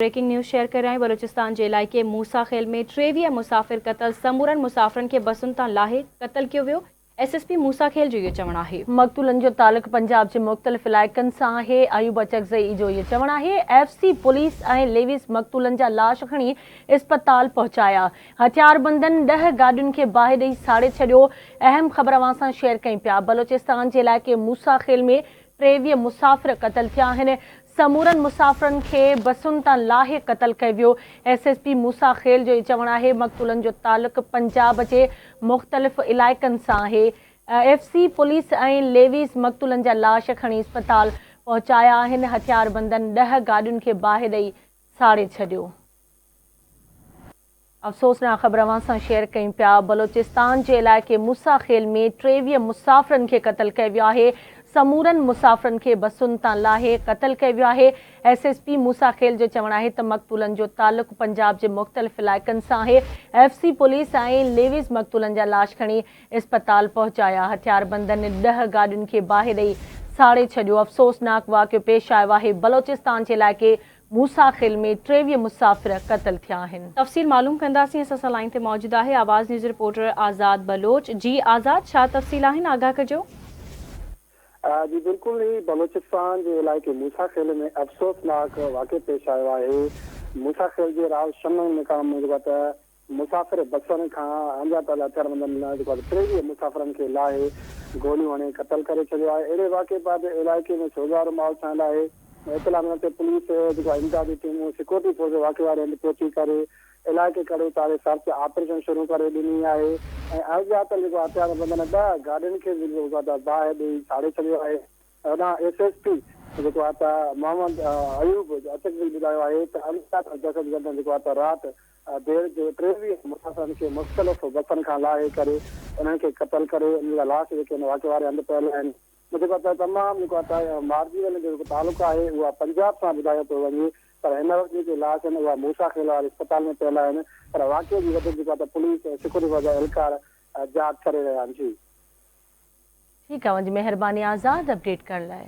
Breaking news share कर रहे हैं। बलूचिस्तान जे इलाइक़े मूसा खेल में 23 मुसाफ़िर क़तल समूरनि मुसाफ़िरनि खे बसुनि तां लाहे क़तल कियो वियो। SSP मूसा खेल जो इहो चवणु आहे। मक़तूलनि जो तालुक़ पंजाब जे मुख़्तलिफ़ इलाइक़नि सां आहे। अयूब चकज़ई जो इहो चवणु आहे। FC पुलिस ऐं लेविस मक़तूलनि जा लाश खणी इस्पताल पहुचाया। हथियारबंदनि 10 गाॾियुनि खे बाहि ॾेई साड़े छॾियो। अहम ख़बर अवां सां शेयर कयूं पिया। बलूचिस्तान जे इलाइक़े मूसा खेल में 23 मुसाफ़िर क़तल थिया आहिनि। समूरनि मुसाफ़िरनि खे बसुनि तां लाहे क़तल कयो वियो। SSP मूसा खेल जो चवणु आहे मक़तूलनि जो तालुक़ पंजाब जे मुख़्तलिफ़ इलाइक़नि सां आहे। FC पुलिस ऐं लेविस मक़तूलनि जा लाश खणी इस्पताल पहुचाया आहिनि। हथियारबंदनि 10 गाॾियुनि खे बाहि ॾेई साड़े छॾियो। अफ़सोसनाक ख़बर अवां सां शेयर कयूं पिया। बलूचिस्तान जे इलाइक़े मूसा खेल में 23 मुसाफ़िरनि खे क़तल कयो वियो आहे। समूरनि मुसाफ़िरनि खे बसुनि तां लाहे क़तल कयो वियो आहे। SSP मूसा खेल जो चवणु आहे त मक़तूलनि जो तालुक़ पंजाब जे मुख़्तलिफ़ इलाइक़नि सां आहे। FC पुलिस ऐं लेविस मक़तूलनि जा लाश खणी इस्पताल पहुचाया। हथियारबंदनि 10 गाॾियुनि खे बाहि ॾेई साड़े छॾियो। अफ़सोसनाक वाक़ियो पेश आयो आहे। बलूचिस्तान जे इलाइक़े मूसा खेल में 23 मुसाफ़िर क़तल थिया आहिनि। तफ़सील मालूम कंदासीं। असां सां लाइन ते मौजूदु आहे आवाज़ न्यूज़ रिपोर्टर आज़ाद बलोच। जी आज़ाद, छा तफ़सील आहिनि, आगाह कजो। जी बिल्कुल ही बलूचिस्तान के इलाके मूसा खेल में अफ़सोसनाक वाक़ियो पेश आयो है। मूसा खेल के राव शमन मुकाम में मुसाफ़िर बसन का अंजातल हथियारबंदनि 23 मुसाफ़िरनि खे लाहे गोलियूं हणी क़तल करे छॾियो आहे। अहिड़े वाक़े बाद इलाइक़े में सोज़ारो माहौल छाइल आहे। इतला मिलण ते पुलिस इमदादी टीमूं सिक्योरिटी फोर्स वाक़े वारे हंधि पहुची करे इलाइक़े करे उतारे सर्च ऑपरेशन शुरू करे ॾिनी आहे। ऐं अजातल हथियारबंदनि 10 गाॾियुनि खे बाहि ॾेई साड़े छॾियो आहे। होॾां SSP मोहम्मद अयूब अचकज़ई ॿुधायो आहे त अजातल दहशतगर्दनि राति देर जो 23 मुसाफ़िरनि खे मुख़्तलिफ़ बसनि खां लाहे करे उन्हनि खे क़तल करे उन जा लाश जेके वाक़े वारे हंधि पियल आहिनि। तमामु मार्जिन जो तालुक़ आहे उहा पंजाब सां ॿुधायो पियो वञे, पर हिन वक़्तु जेके लाश आहिनि उहा मूसा खेल वारे इस्पताल में पियल आहिनि। पर वाक़िए जी वधीक पुलिस सिक्योरिटी जा एहलकार जांच करे रहिया आहिनि। जी ठीकु आहे, मुंहिंजी महिरबानी आज़ाद अपडेट करण लाइ।